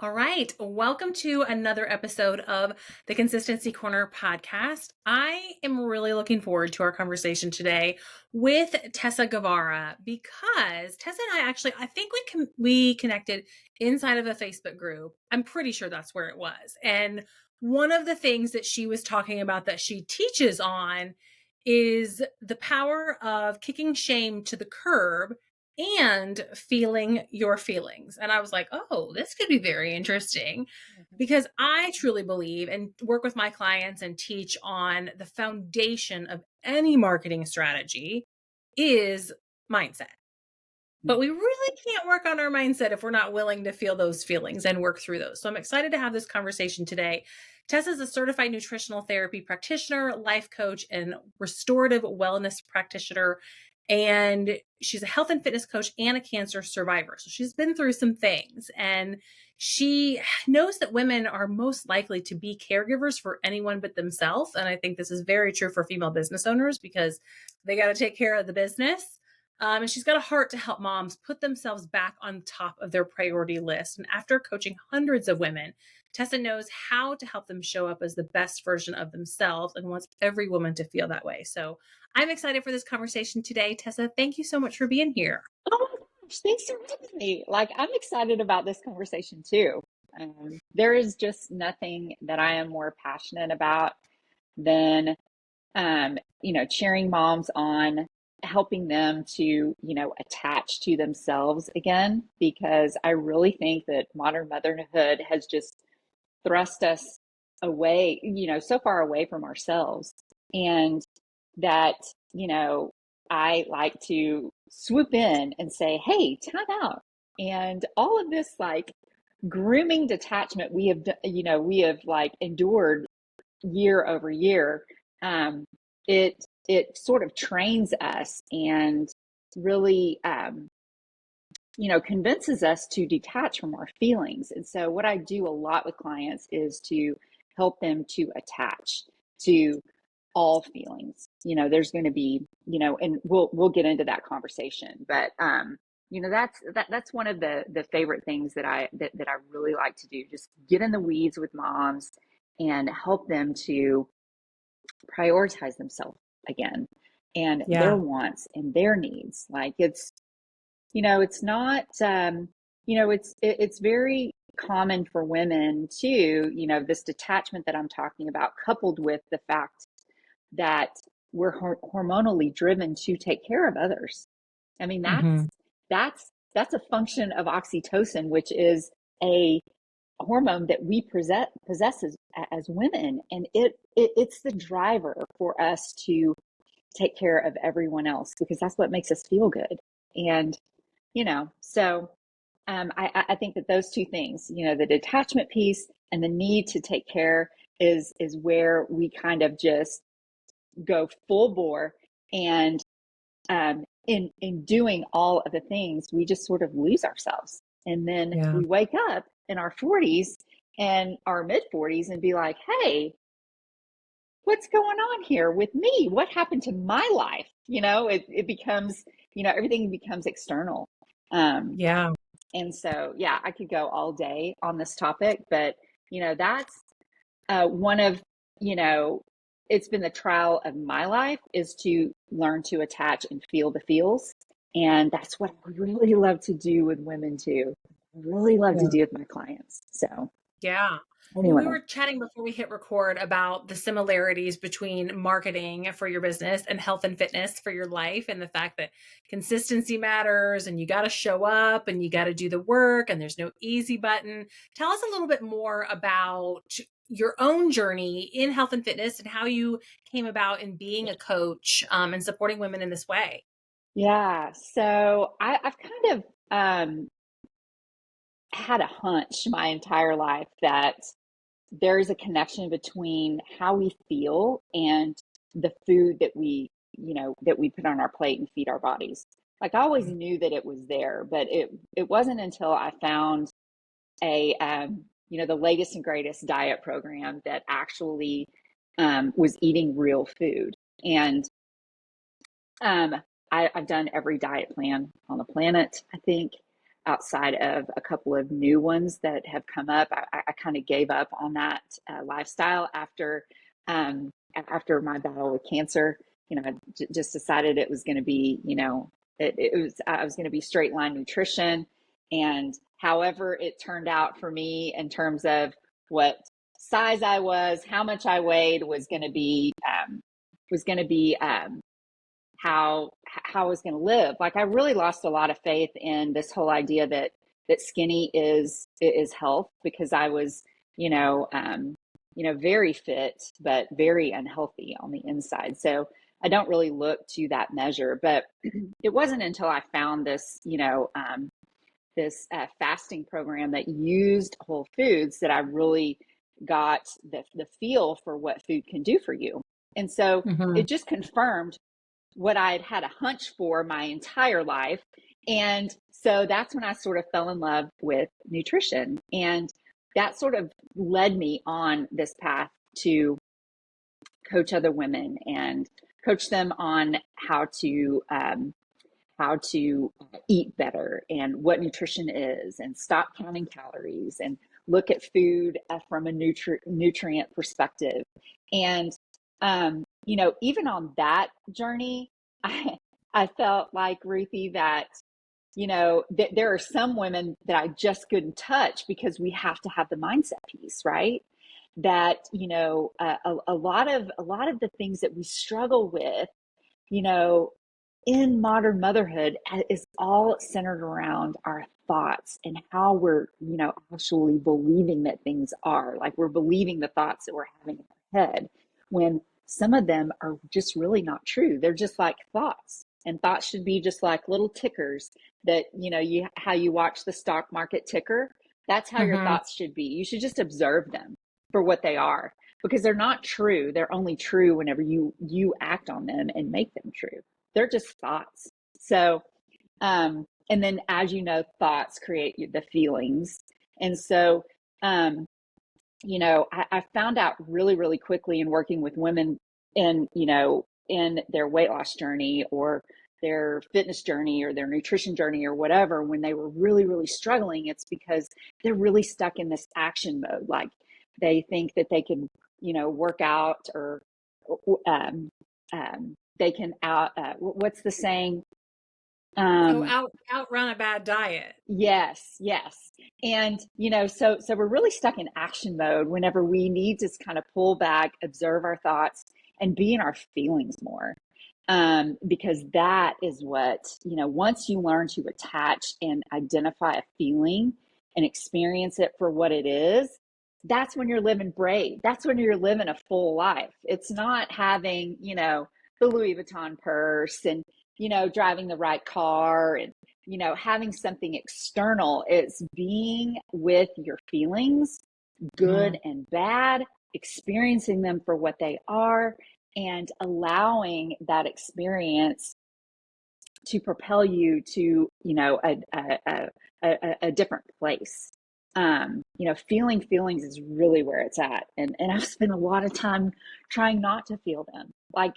All right. Welcome to another episode of the Consistency Corner podcast. I am really looking forward to our conversation today with Tessa Guevara because Tessa and I think we connected inside of a Facebook group. I'm pretty sure that's where it was. And one of the things that she was talking about that she teaches on is the power of kicking shame to the curb and feeling your feelings. And I was like, oh, this could be very interesting Mhm. because I truly believe and work with my clients and teach on the foundation of any marketing strategy is mindset. But we really can't work on our mindset if we're not willing to feel those feelings and work through those. So I'm excited to have this conversation today. Tessa is a certified nutritional therapy practitioner, life coach, and restorative wellness practitioner. And she's a health and fitness coach and a cancer survivor. So she's been through some things. And she knows that women are most likely to be caregivers for anyone but themselves. And I think this is very true for female business owners because they got to take care of the business, and she's got a heart to help moms put themselves back on top of their priority list. And after coaching hundreds of women, Tessa knows how to help them show up as the best version of themselves and wants every woman to feel that way. So I'm excited for this conversation today. Tessa, thank you so much for being here. Oh my gosh, thanks for having me. I'm excited about this conversation too. There is just nothing that I am more passionate about than, cheering moms on, helping them to, attach to themselves again, because I really think that modern motherhood has just thrust us away, so far away from ourselves. And that, you know, I like to swoop in and say, hey, time out. And all of this grooming detachment we have endured year over year. Um, it sort of trains us and really convinces us to detach from our feelings. And so, what I do a lot with clients is to help them to attach to all feelings. There's going to be, and we'll get into that conversation, but that's one of the favorite things that I really like to do. Just get in the weeds with moms and help them to prioritize themselves again and their Yeah. wants and their needs. It's not, it's very common for women too, this detachment that I'm talking about, coupled with the fact that we're hormonally driven to take care of others. I mean, Hmm. that's a function of oxytocin, which is a hormone that we possess as women. And it's the driver for us to take care of everyone else because that's what makes us feel good. And so I think that those two things, the detachment piece and the need to take care is where we kind of just go full bore. And in doing all of the things, we just sort of lose ourselves. And then Yeah. we wake up in our 40s and our mid 40s and be like, hey, what's going on here with me? What happened to my life? It becomes, everything becomes external. Um, Yeah. and so, yeah, I could go all day on this topic, but, that's one of, you know, it's been the trial of my life is to learn to attach and feel the feels. And that's what I really love to do with women too. I really love to Yeah. do with my clients. So, Yeah. Well, we anyway. were chatting before we hit record about the similarities between marketing for your business and health and fitness for your life, and the fact that consistency matters and you got to show up and you got to do the work and there's no easy button. Tell us a little bit more about your own journey in health and fitness and how you came about in being a coach, and supporting women in this way. Yeah. So I've kind of had a hunch my entire life that there is a connection between how we feel and the food that we put on our plate and feed our bodies. Like I always knew that it was there, but it wasn't until I found a the latest and greatest diet program that actually was eating real food. And um, I've done every diet plan on the planet, I think. outside of a couple of new ones that have come up. I kind of gave up on that lifestyle after my battle with cancer. I just decided it was going to be, I was going to be straight line nutrition. And however it turned out for me in terms of what size I was, how much I weighed was going to be how I was going to live. Like, I really lost a lot of faith in this whole idea that skinny is health, because I was, very fit, but very unhealthy on the inside. So I don't really look to that measure. But it wasn't until I found this, this fasting program that used whole foods that I really got the feel for what food can do for you. And so Mm-hmm. it just confirmed what I'd had a hunch for my entire life. And so that's when I sort of fell in love with nutrition. And that sort of led me on this path to coach other women and coach them on how to eat better and what nutrition is, and stop counting calories and look at food from a nutrient perspective. And even on that journey, I felt like, Ruthie, that there are some women that I just couldn't touch, because we have to have the mindset piece, right? That a lot of the things that we struggle with, you know, in modern motherhood, is all centered around our thoughts and how we're, actually believing that things are. Like, we're believing the thoughts that we're having in our head, when some of them are just really not true. They're just like thoughts. And thoughts should be just like little tickers that, how you watch the stock market ticker. That's how your Mm-hmm. thoughts should be. You should just observe them for what they are, because they're not true. They're only true whenever you act on them and make them true. They're just thoughts. So, and then, as you know, thoughts create the feelings. And so, I found out really, really quickly in working with women in their weight loss journey, or their fitness journey, or their nutrition journey, or whatever, when they were really, really struggling, it's because they're really stuck in this action mode. Like, they think that they can, work out, or um, they can what's the saying? Oh, Um, outrun a bad diet. yes, yes. And, so we're really stuck in action mode whenever we need to kind of pull back, observe our thoughts, and be in our feelings more. Because that is what, once you learn to attach and identify a feeling and experience it for what it is, that's when you're living brave. That's when you're living a full life. It's not having, the Louis Vuitton purse, and, driving the right car, and, having something external. It's being with your feelings, Mm-hmm. good and bad, experiencing them for what they are, and allowing that experience to propel you to, a different place. Feeling feelings is really where it's at. And I've spent a lot of time trying not to feel them, like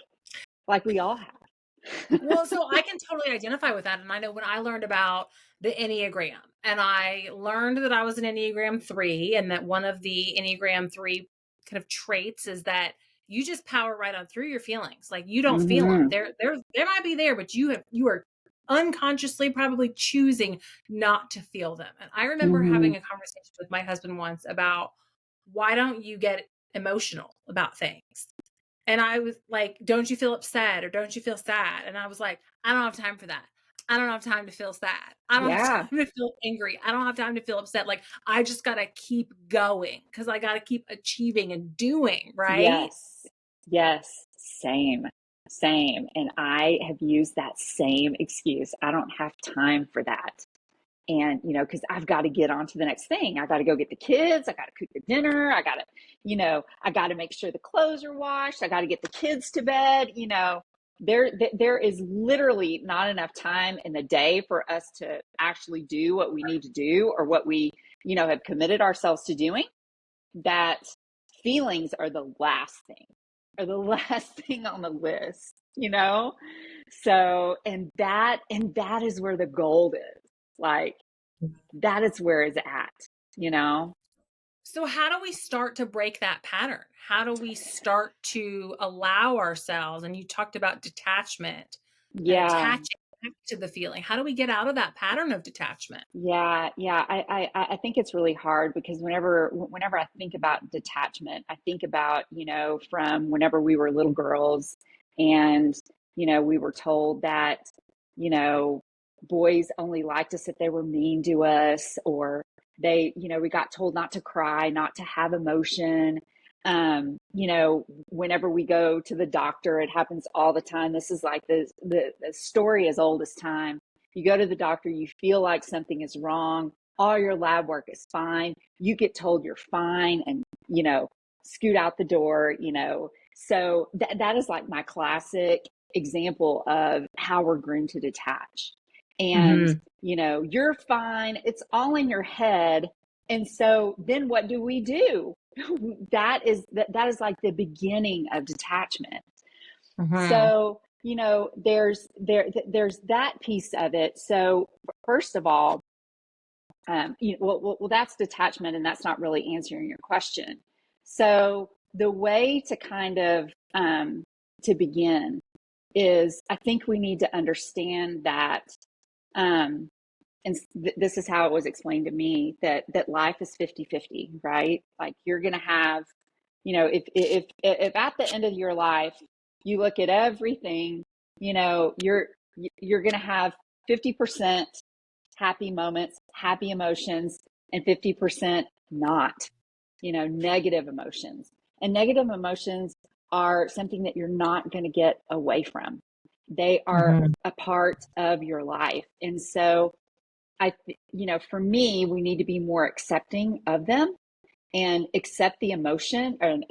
we all have. Well, so I can totally identify with that. And I know when I learned about the Enneagram, and I learned that I was an Enneagram 3, and that one of the Enneagram 3 kind of traits is that you just power right on through your feelings. Like, you don't feel them. Mm-hmm. They might be there, but you are unconsciously probably choosing not to feel them. And I remember Mm-hmm. having a conversation with my husband once about, why don't you get emotional about things? And I was like, don't you feel upset, or don't you feel sad? And I was like, I don't have time for that. I don't have time to feel sad. I don't have Yeah. time to feel angry. I don't have time to feel upset. Like, I just got to keep going, because I got to keep achieving and doing, right? Yes. Yes. Same. Same. And I have used that same excuse. I don't have time for that. And, because I've got to get on to the next thing. I got to go get the kids. I got to cook the dinner. I got to make sure the clothes are washed. I got to get the kids to bed. There is literally not enough time in the day for us to actually do what we need to do, or what we, have committed ourselves to doing. That feelings are the last thing, or the last thing on the list. So, and that is where the gold is. Like, that is where it's at, you know? So, how do we start to break that pattern? How do we start to allow ourselves? And you talked about detachment and Yeah. attaching back to the feeling. How do we get out of that pattern of detachment? Yeah, yeah. I think it's really hard because whenever I think about detachment, I think about, from whenever we were little girls and, we were told that, you know, boys only liked us if they were mean to us, or we got told not to cry, not to have emotion. Whenever we go to the doctor, it happens all the time. This is like the story as old as time. You go to the doctor, you feel like something is wrong, all your lab work is fine, you get told you're fine, and scoot out the door. So that is like my classic example of how we're groomed to detach. And Mm-hmm. you're fine, it's all in your head. And so then what do? That is like the beginning of detachment. Mm-hmm. So, there's that piece of it. So first of all, that's detachment, and that's not really answering your question. So the way to kind of to begin is, I think we need to understand that, um, and this is how it was explained to me, that life is 50-50, right? Like, you're going to have, if at the end of your life you look at everything, you're going to have 50% happy moments, happy emotions, and 50% not, negative emotions. And negative emotions are something that you're not going to get away from. They are Mm-hmm. a part of your life. And so for me, we need to be more accepting of them and accept the emotion, and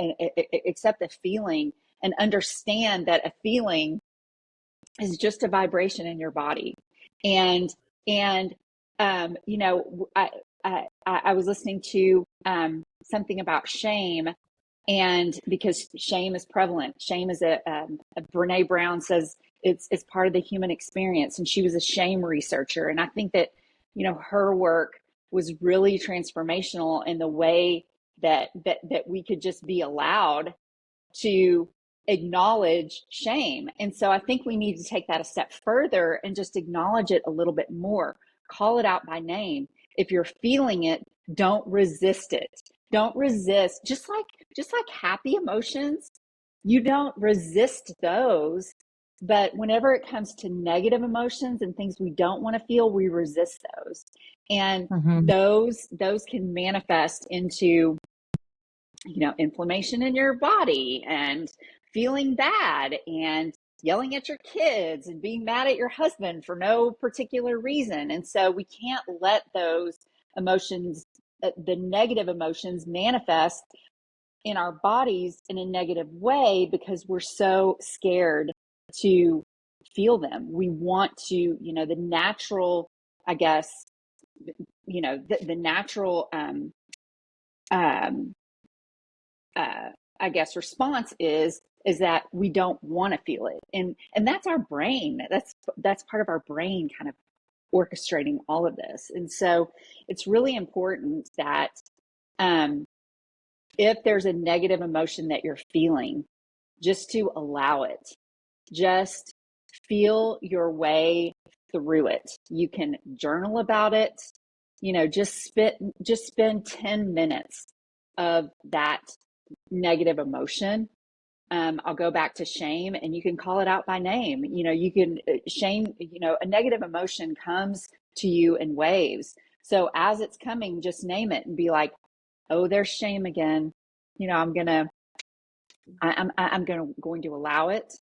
accept the feeling, and understand that a feeling is just a vibration in your body. And and I was listening to something about shame, and because shame is prevalent, shame is a Brene Brown says it's part of the human experience, and she was a shame researcher, and I think that her work was really transformational in the way that we could just be allowed to acknowledge shame. And so I think we need to take that a step further and just acknowledge it a little bit more. Call it out by name. If you're feeling it, don't resist it. Don't resist. Just like happy emotions, you don't resist those. But whenever it comes to negative emotions and things we don't want to feel, we resist those. And Mm-hmm. those can manifest into inflammation in your body, and feeling bad, and yelling at your kids, and being mad at your husband for no particular reason. And so we can't let those emotions, the negative emotions, manifest in our bodies in a negative way, because we're so scared to feel them. We want to, the natural, I guess, the natural um, I guess response is that we don't want to feel it, and that's our brain. That's part of our brain kind of orchestrating all of this. And so it's really important that, um, if there's a negative emotion that you're feeling, just to allow it. Just feel your way through it. You can journal about it. Just spend 10 minutes of that negative emotion. I'll go back to shame, and you can call it out by name. You can shame, a negative emotion comes to you in waves. So as it's coming, just name it and be like, oh, there's shame again. I'm going to, going to allow it.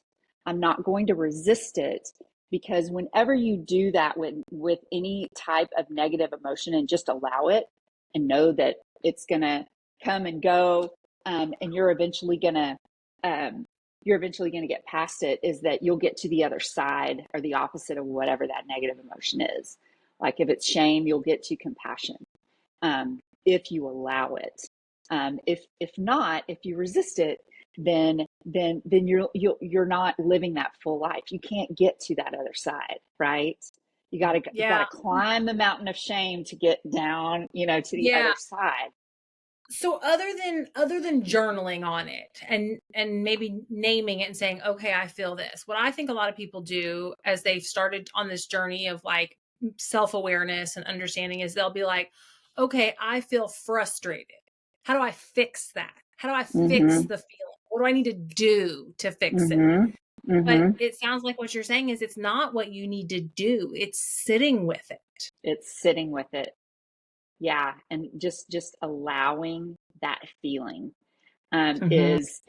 I'm not going to resist it, because whenever you do that with any type of negative emotion, and just allow it and know that it's going to come and go, and um, you're eventually going to get past it, is that you'll get to the other side, or the opposite of whatever that negative emotion is. Like, if it's shame, you'll get to compassion, if you allow it. If not, if you resist it, then you're not living that full life. You can't get to that other side, right? you got Yeah. to climb the mountain of shame to get down, to the Yeah. other side. So other than journaling on it and maybe naming it and saying, okay, I feel this. What I think a lot of people do as they've started on this journey of like self-awareness and understanding is they'll be like, okay, I feel frustrated. How do I fix that? How do I fix Mm-hmm. the feeling? What do I need to do to fix it? Mm-hmm. But Mm-hmm. it sounds like what you're saying is it's not what you need to do. It's sitting with it. It's sitting with it. Yeah. And just allowing that feeling Mhm. is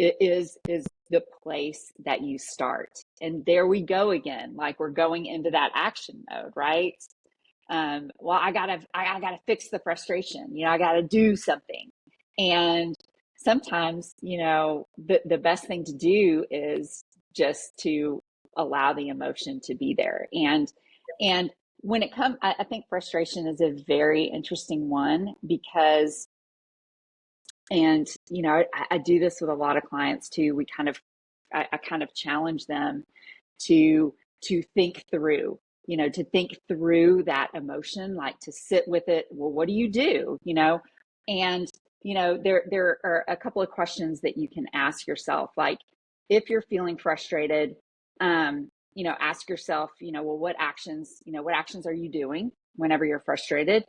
the place that you start. And there we go again. Like we're going into that action mode, right? Well, I gotta fix the frustration. I gotta do something. And sometimes, the best thing to do is just to allow the emotion to be there. And when it comes, I think frustration is a very interesting one because, and I do this with a lot of clients too. I kind of challenge them to think through, to think through that emotion, like to sit with it. Well, what do you do? And there are a couple of questions that you can ask yourself, like if you're feeling frustrated, ask yourself, well, what actions are you doing whenever you're frustrated?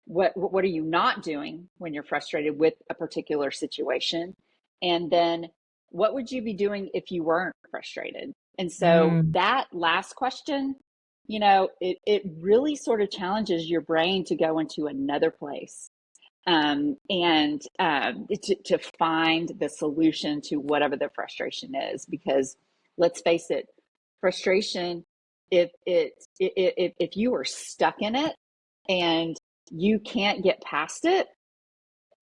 What are you not doing when you're frustrated with a particular situation? And then what would you be doing if you weren't frustrated? And so Mm. that last question, it really sort of challenges your brain to go into another place, and to find the solution to whatever the frustration is. Because let's face it, frustration, if you are stuck in it and you can't get past it,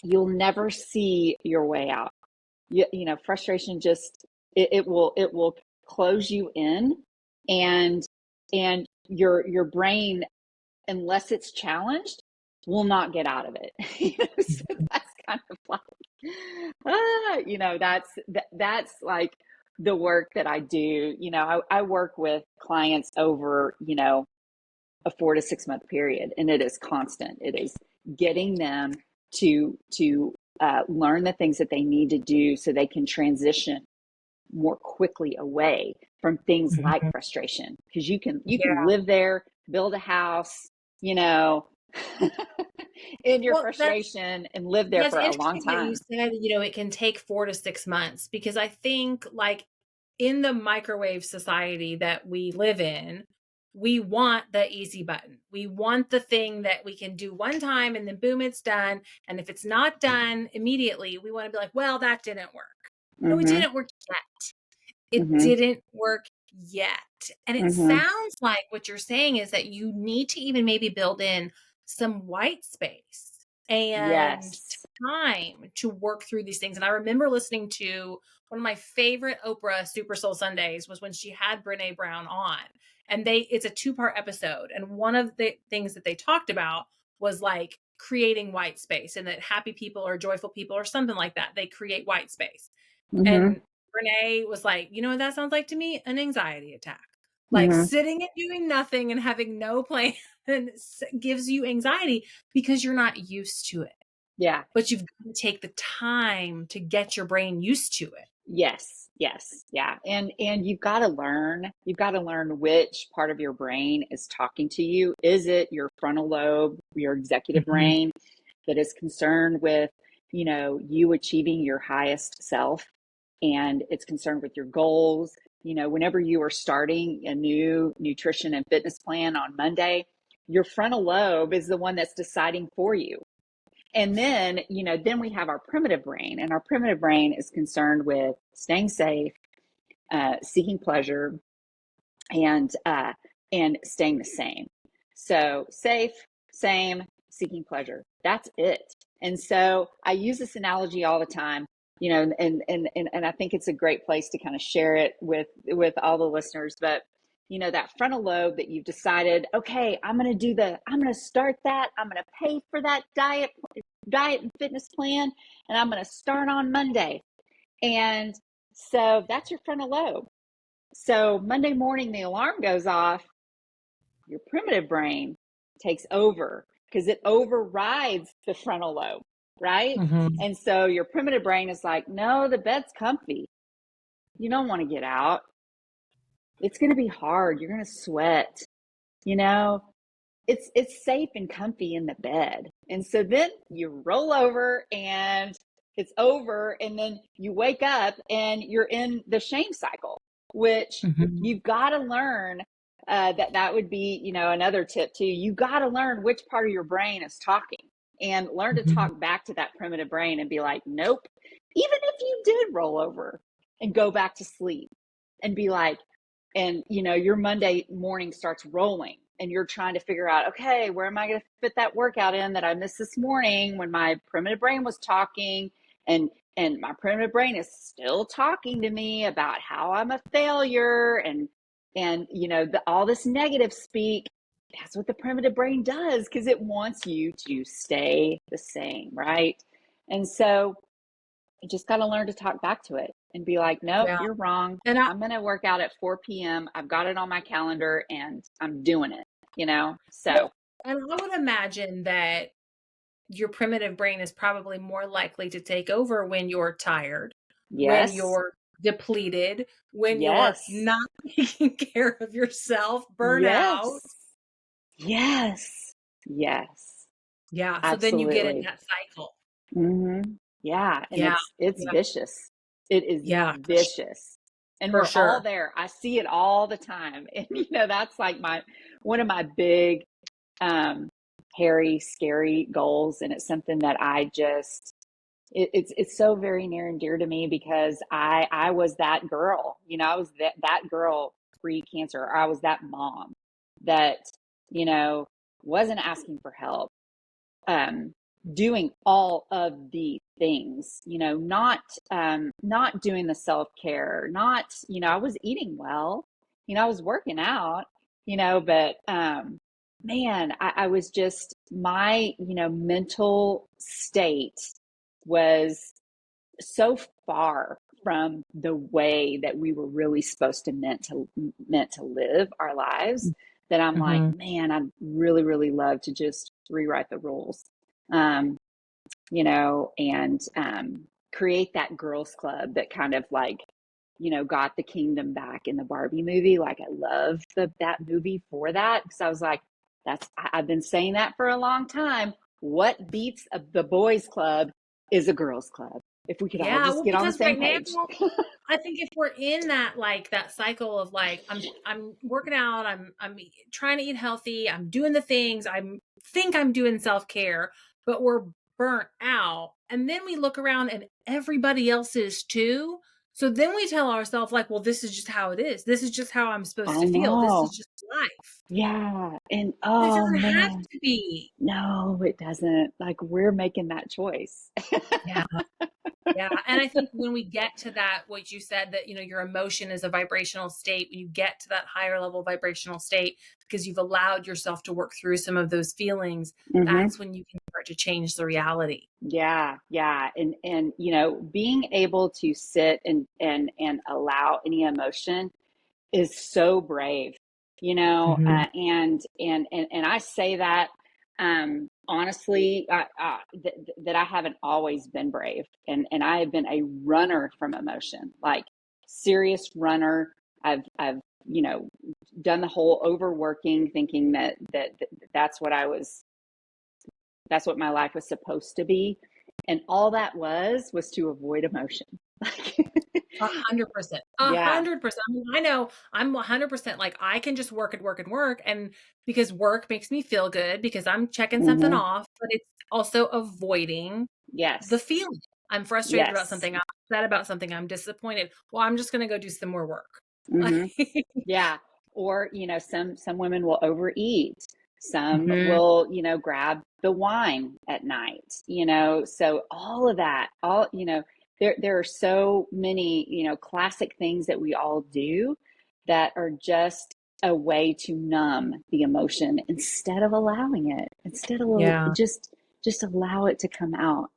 you'll never see your way out. Frustration just, it will close you in, and your brain, unless it's challenged, will not get out of it. So that's kind of like, that's like the work that I do. I work with clients over, a 4 to 6 month period, and it is constant. It is getting them to learn the things that they need to do so they can transition more quickly away from things like Mhm. frustration, because you can Yeah. live there, build a house, you know in your Well, frustration, and live there that's for a long interesting that you time. said, it can take 4 to 6 months because I think, like, in the microwave society that we live in, we want the easy button. We want the thing that we can do one time and then boom, it's done. And if it's not done immediately, we want to be like, well, that didn't work. No, it Mhm. didn't work yet. It Mhm. didn't work yet. And it Mhm. sounds like what you're saying is that you need to even maybe build in some white space and Yes. time to work through these things. And I remember listening to one of my favorite Oprah Super Soul Sundays was when she had Brene Brown on. And it's a two-part episode. And one of the things that they talked about was like creating white space, and that happy people or joyful people or something like that, they create white space. Mhm. And Renee was like, you know what that sounds like to me? An anxiety attack. Like Mhm. sitting and doing nothing and having no plan gives you anxiety because you're not used to it. Yeah. But you've got to take the time to get your brain used to it. Yes, yes, yeah. And you've got to learn which part of your brain is talking to you. Is it your frontal lobe, your executive Mhm. brain, that is concerned with, you achieving your highest self, and it's concerned with your goals? Whenever you are starting a new nutrition and fitness plan on Monday, your frontal lobe is the one that's deciding for you. And then we have our primitive brain, and our primitive brain is concerned with staying safe, seeking pleasure, and staying the same. So safe, same, seeking pleasure. That's it. And so I use this analogy all the time, and I think it's a great place to kind of share it with all the listeners. But that frontal lobe that you've decided, okay, I'm going to start that. I'm going to pay for that diet and fitness plan, and I'm going to start on Monday. And so that's your frontal lobe. So Monday morning, the alarm goes off. your primitive brain takes over because it overrides the frontal lobe, right? Mhm. And so your primitive brain is like, no, the bed's comfy. You don't want to get out. It's going to be hard. You're going to sweat, you know? It's safe and comfy in the bed. And so then you roll over and it's over, and then you wake up and you're in the shame cycle, which Mhm. you've got to learn. That would be, another tip too. You got to learn which part of your brain is talking, and learn to Mhm. talk back to that primitive brain and be like, nope. Even if you did roll over and go back to sleep and be like, and your Monday morning starts rolling and you're trying to figure out, okay, where am I going to fit that workout in that I missed this morning when my primitive brain was talking, and my primitive brain is still talking to me about how I'm a failure, and all this negative speak. That's what the primitive brain does, because it wants you to stay the same, right? And so you just got to learn to talk back to it and be like, nope, Yeah. you're wrong. And I I'm going to work out at 4 p.m. I've got it on my calendar and I'm doing it. So, well, and I would imagine that your primitive brain is probably more likely to take over when you're tired, when yes, you're depleted, when you're yes, not taking care of yourself, burnout. yes, yes, yes, Yeah, so then you get in absolutely. that cycle. Yeah, and Yeah. it's Yeah. vicious. It is Yeah, vicious. And for we're all sure. there. I see it all the time. And that's like my one of my big um hairy, scary goals. And it's something that I just it's so very near and dear to me, because I was that girl. I was that girl pre-cancer. I was that mom that, you know, wasn't asking for help, um, doing all of the things, not doing the self-care, not, I was eating well, I was working out, but man, I was just, my, mental state was so far from the way that we were really supposed to meant to live our lives, that I'm like, Mhm. man, I'd really, really love to just rewrite the rules, um, and create that girls club that kind of like, got the kingdom back in the Barbie movie. Like, I love that movie for that, because I was like, I've been saying that for a long time. What beats the boys club is a girls club. If we could all Yeah, just well, get on the because same right now, page. I think if we're in that like that cycle of like I'm working out, I'm trying to eat healthy, I'm doing the things, I'm doing self-care, but we're burnt out. And then we look around and everybody else is too. So then we tell ourselves like, well, this is just how it is. This is just how I'm supposed I to feel. This is know. just life. Yeah. And But it oh doesn't have man, to be. no, it doesn't. Like, we're making that choice. Yeah. Yeah, and I think when we get to that, what you said, that, your emotion is a vibrational state, when you get to that higher level vibrational state, because you've allowed yourself to work through some of those feelings, Hmm. that's when you can start to change the reality. Yeah, yeah. And being able to sit and allow any emotion is so brave, Mhm. and I say that, honestly, that I haven't always been brave, and I have been a runner from emotion, like serious runner. I've done the whole overworking, thinking that that's what my life was supposed to be, and all that was to avoid emotion. Like, 100%. yeah. 100%. I mean, I know I'm 100% like I can just work and work and work, and because work makes me feel good because I'm checking something Hmm. off, but it's also avoiding the Yes. feeling. I'm frustrated about Yes. something, I'm upset about something, I'm disappointed. Well, I'm just gonna go do some more work. Like Hmm. Yeah. Or, some women will overeat. Some Mhm. will, grab the wine at night, so all of that, there are so many, classic things that we all do that are just a way to numb the emotion, instead of allowing it, instead of Yeah. just allow it to come out,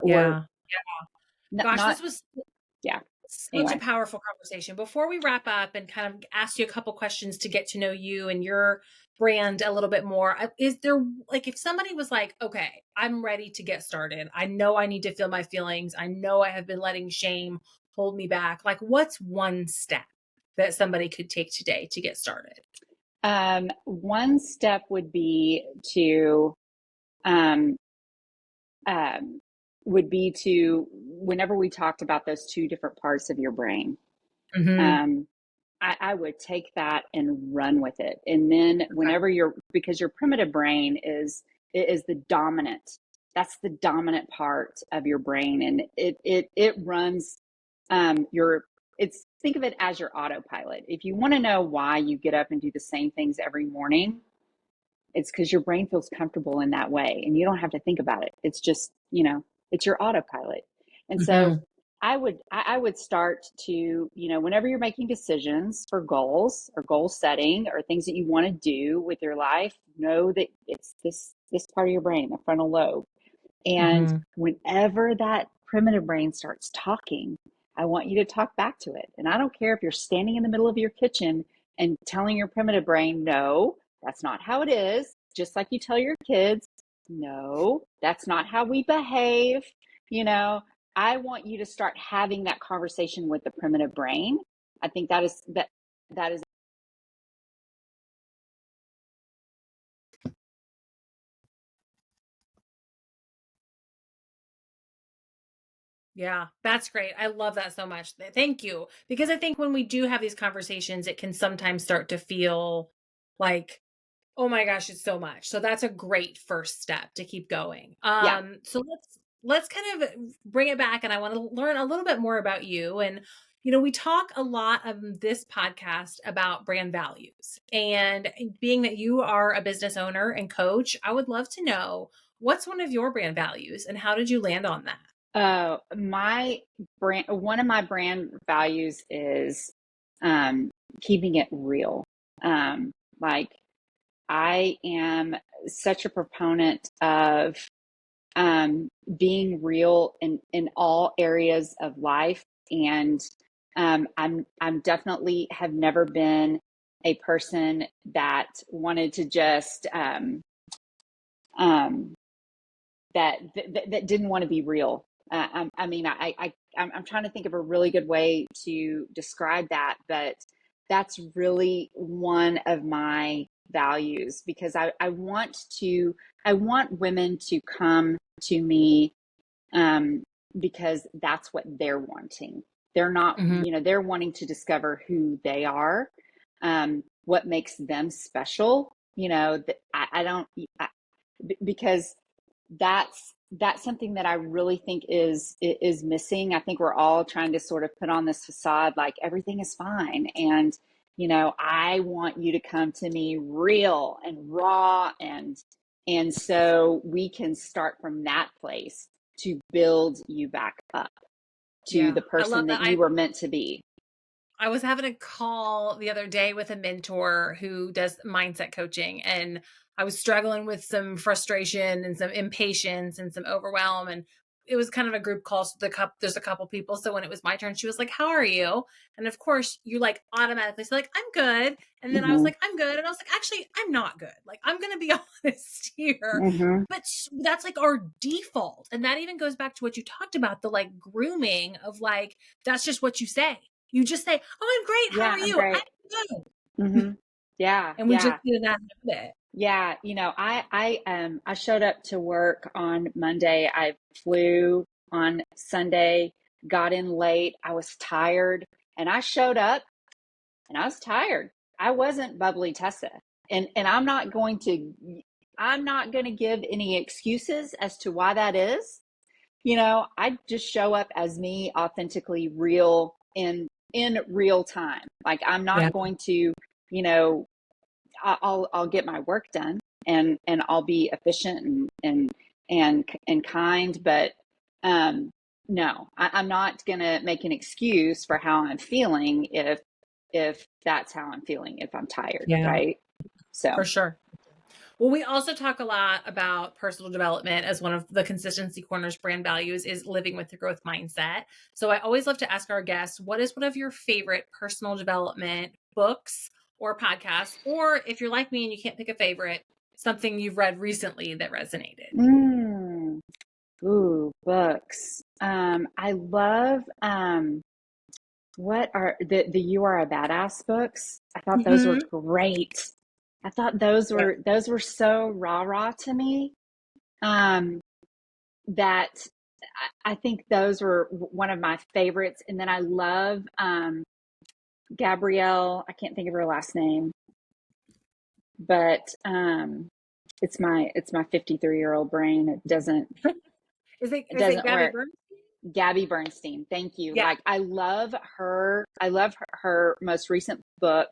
or Yeah. Gosh, not, this was yeah. such a Anyway. powerful conversation. Before we wrap up and kind of ask you a couple questions to get to know you and your brand a little bit more, is there, like, if somebody was like, okay, I'm ready to get started, I know I need to feel my feelings, I know I have been letting shame hold me back, like, what's one step that somebody could take today to get started? One step would be to, um, um, whenever we talked about those two different parts of your brain, Mm-hmm. um, I would take that and run with it. And then Okay. whenever because your primitive brain is the dominant, that's the dominant part of your brain. And it runs, your, it's, think of it as your autopilot. If you want to know why you get up and do the same things every morning, it's because your brain feels comfortable in that way and you don't have to think about it. It's just, it's your autopilot. And so Mm-hmm. I would start to, whenever you're making decisions for goals or goal setting or things that you want to do with your life, know that it's this part of your brain, the frontal lobe. And Mm-hmm. whenever that primitive brain starts talking, I want you to talk back to it. And I don't care if you're standing in the middle of your kitchen and telling your primitive brain, no, that's not how it is. Just like you tell your kids, no, that's not how we behave. You know, I want you to start having that conversation with the primitive brain. I think that is Yeah, that's great. I love that so much. Thank you. Because I think when we do have these conversations, it can sometimes start to feel like, oh my gosh, it's so much. So that's a great first step to keep going. yeah. So let's kind of bring it back, and I want to learn a little bit more about you. And we talk a lot of this podcast about brand values. And being that you are a business owner and coach, I would love to know, what's one of your brand values and how did you land on that? My brand, one of my brand values is keeping it real. Like I am such a proponent of being real in all areas of life, and I'm definitely have never been a person that wanted to just um, that didn't want to be real. I mean, I'm trying to think of a really good way to describe that, but that's really one of my values because I want women to come to me, um, because that's what they're wanting. They're not, Hmm. they're wanting to discover who they are, what makes them special. That I don't, because that's something that I really think is missing. I think we're all trying to sort of put on this facade like everything is fine, and I want you to come to me real and raw, and so we can start from that place to build you back up to Yeah, the I love person that. that you were meant to be. I was having a call the other day with a mentor who does mindset coaching, and I was struggling with some frustration and some impatience and some overwhelm. And it was kind of a group call. So there's a couple people. So when it was my turn, she was like, "How are you?" And of course, you like automatically say like, "I'm good." And then I was Mm-hmm. like, "I'm good." And I was like, "Actually, I'm not good. Like, I'm going to be honest here." Mm-hmm. But that's like our default. And that even goes back to what you talked about, the like grooming of like, that's just what you say. You just say, "Oh, I'm great. How Yeah, are I'm you?" great. "I'm good." Mm-hmm. Yeah, And we just yeah. get in that habit. Yeah, I showed up to work on Monday. I flew on Sunday, got in late. I was tired, and I showed up and I was tired. I wasn't bubbly Tessa. And I'm not going to give any excuses as to why that is. I just show up as me, authentically real in real time. Like I'm Yeah. not going to, you know, I'll get my work done, and I'll be efficient and kind, but no, I'm not gonna make an excuse for how I'm feeling if that's how I'm feeling if I'm tired, Yeah, right? for So sure. Well, we also talk a lot about personal development as one of the Consistency Corners brand values is living with the growth mindset. So I always love to ask our guests, what is one of your favorite personal development books, or podcasts, or if you're like me and you can't pick a favorite, something you've read recently that resonated. Mm. Ooh, books. I love what are the You Are a Badass books? I thought those were Mm-hmm. great. I thought Yeah. those were so rah-rah to me. Um, that I think those were one of my favorites. And then I love Gabrielle, I can't think of her last name, but it's my 53-year-old brain. It Is it doesn't Gabby work. Byrne? Gabby Bernstein. Thank you. Yeah. Like I love her. I love her most recent book,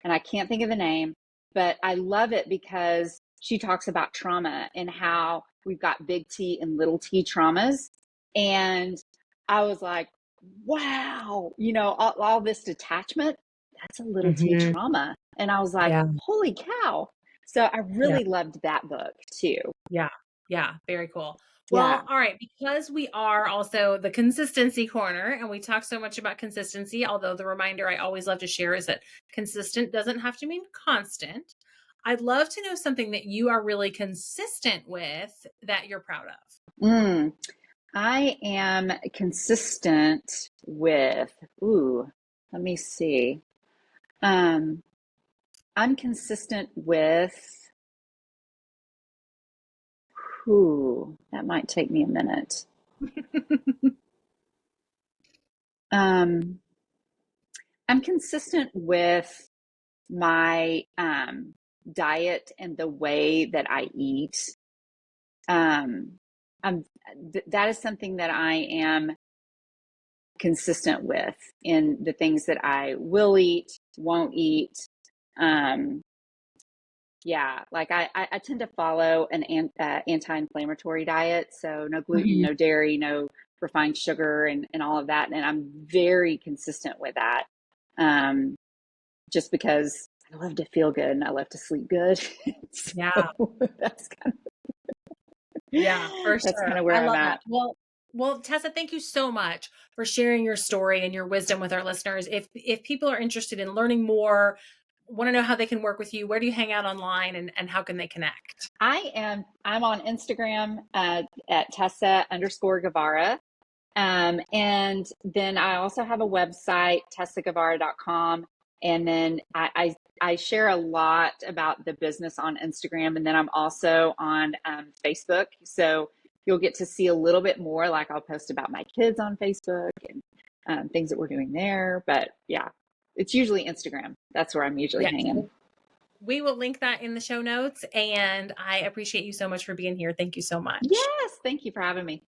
and I can't think of the name, but I love it because she talks about trauma and how we've got big T and little T traumas. And I was like, wow, all this detachment, that's a little T Mm-hmm. trauma. And I was like, Yeah. holy cow. So I Yeah. really loved that book too. Yeah. Yeah. Very cool. Yeah. Well, all right. Because we are also the consistency corner and we talk so much about consistency, although the reminder I always love to share is that consistent doesn't have to mean constant. I'd love to know something that you are really consistent with that you're proud of. Mm. I am consistent with, let me see. Um, I'm consistent with, that might take me a minute. Um, I'm consistent with my diet and the way that I eat. Um, that is something that I am consistent with in the things that I will eat, won't eat. Um, yeah, like I tend to follow an anti-inflammatory diet, so no gluten, Mhm. no dairy, no refined sugar, and all of that. And I'm very consistent with that, just because I love to feel good and I love to sleep good. Yeah. So that's kind Yeah, for that's kind sure. of I where I'm love at. that. Well, Tessa, thank you so much for sharing your story and your wisdom with our listeners. If people are interested in learning more, want to know how they can work with you, where do you hang out online and how can they connect? I'm on Instagram at Tessa_Guevara. And then I also have a website, tessaguevara.com. And then I share a lot about the business on Instagram. And then I'm also on Facebook. So you'll get to see a little bit more. Like I'll post about my kids on Facebook and things that we're doing there. But yeah, it's usually Instagram. That's where I'm usually Yes. hanging. We will link that in the show notes. And I appreciate you so much for being here. Thank you so much. Yes. Thank you for having me.